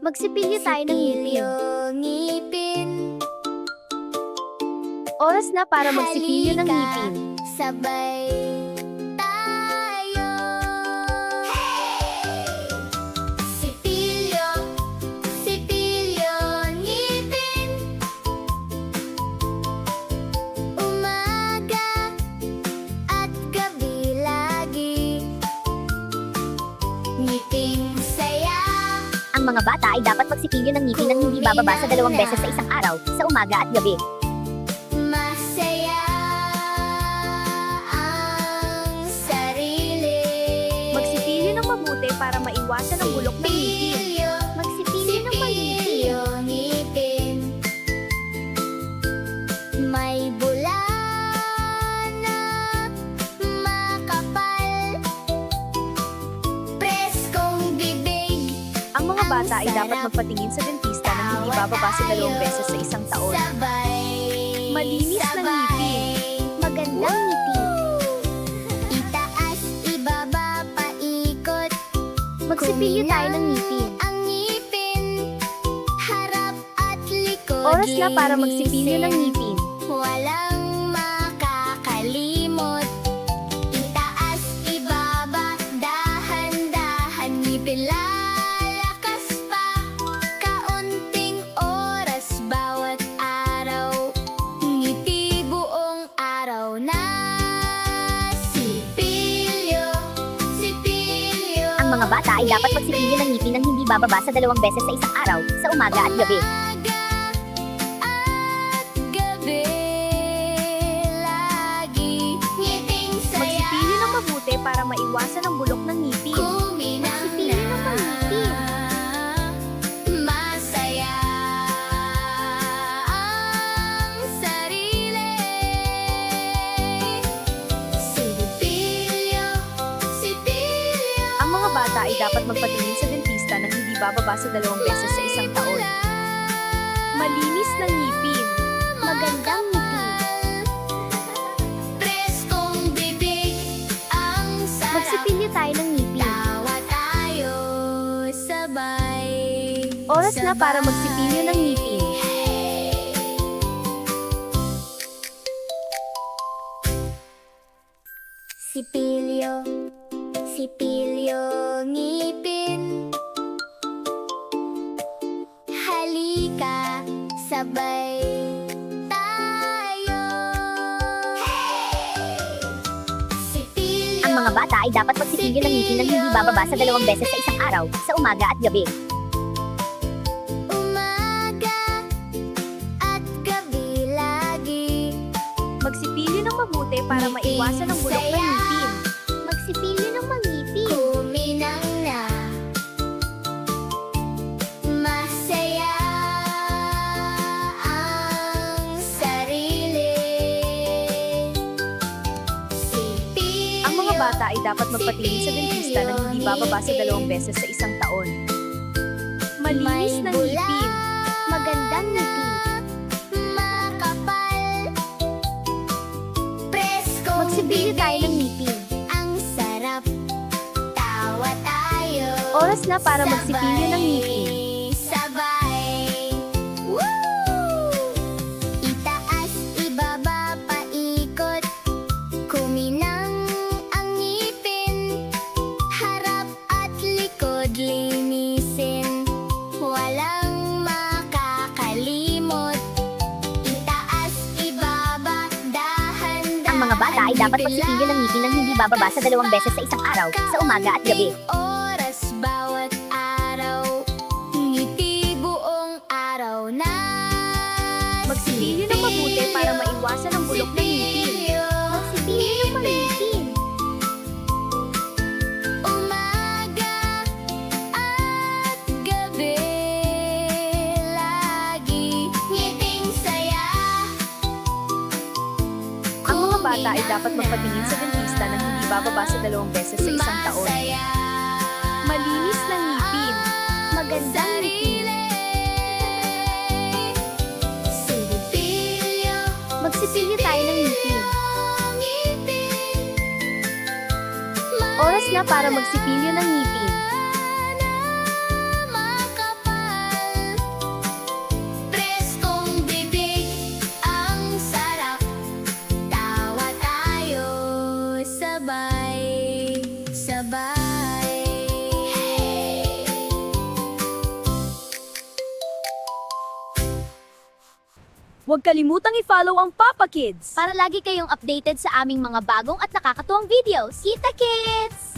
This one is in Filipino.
Magsipilyo tayo ng ngipin. ngipin. Oras na para magsipilyo ng Halika, ngipin. Sabay tayo. Sipilyo, sipilyo, ngipin. Umaga at gabi lagi. Ngiping saya. Ang mga bata ay dapat magsipilyo ng ngipin ng hindi bababa sa 2 beses sa isang araw, sa umaga at gabi. Masaya ang sarili. Magsipilyo ng mabuti para maiwasan ang bulok ng ngipin. Magsipilyo ng sipilyo, ngipin. May bula na makapal. Preskong bibig. Ang mga bata ay dapat magpatingin sa dentista ng hindi bababa sa 2 beses sa isang taon. Sabay, Malinis na ngipin. Magandang ngipin. Itaas, ibaba, paikot. Magsipilyo tayo ng ngipin. Ang ngipin, harap at likod. Oras na para magsipilyo ng ngipin. Walang makakalimot. Itaas, ibaba, dahan-dahan. Ngipin lalakas pa. Kaunting oras bawat araw. Ngiti buong araw na. Sipilyo, sipilyo. Ang mga bata ay dapat magsipilyo ng ngipin ng hindi bababa sa 2 beses sa isang araw, sa umaga at gabi. Umaga at gabi lagi. Ngiting saya. Magsipilyo ng mabuti para maiwasan ang bulok ng ngipin. Kuminang Magsipilyo ng mabuti. Masaya ang sarili. Sipilyo, sipilyo. Ang mga bata ay dapat magpatingin sa dentista ng hindi bababa sa 2 beses sa isang taon. Malinis na ngipin. Magandang ngipin. Preskong bibig. Ang sarap. Magsipilyo tayo ng ngipin. Tawa tayo sabay. Oras na para magsipilyo ng ngipin. Sipilyo, sipilyo, ngipin. Halika, sabay tayo. Sipilyo. Ang mga bata ay dapat magsipilyo ng ngipin ng hindi bababa sa 2 beses sa isang araw, sa umaga at gabi. Umaga at gabi lagi. Magsipilyo ng mabuti para maiwasan ang bulok ng ngipin. Magsipilyo ng mangipin. Kuminang na. Masaya ang sarili. Sipilyo. Ang mga bata ay dapat magpatingin sa dentista ng hindi bababa sa 2 beses sa isang taon. Malinis na ngipin. Magandang ngipin. Makapal. Preskong Magsipilyo tayo ng bibig. ngipin. Ang sarap. Tawa tayo. Oras na para magsipilyo ng ngipin. Sabay. Woo! Itaas, ibaba, paikot. Kuminang ang ngipin. Harap at likod, linisin. Walang makakalimot. Itaas, ibaba, dahan-dahan. Ang mga bata ay dapat magsipilyo ng ngipin ng hindi bababa sa 2 beses sa isang araw, sa umaga at gabi. Oras bawat araw. Ngiti buong araw na. Magsipilyo ng mabuti para maiwasan ang bulok ng ngipin. Magsipilyo ng mangipin. Umaga at gabi lagi. Ngiting saya. Ang mga bata ay dapat magpatingin sa dentista ng hindi bababa sa 2 beses sa isang taon. Masaya Malinis na ngipin. magandang ngipin. Sipilyo, Magsipilyo tayo ng ngipin. ngipin. Oras na para magsipilyo ng ngipin. Makapal. sabay. Huwag kalimutang i-follow ang Papa Kids. Para lagi kayong updated sa aming mga bagong at nakakatuwang videos. Kita Kids!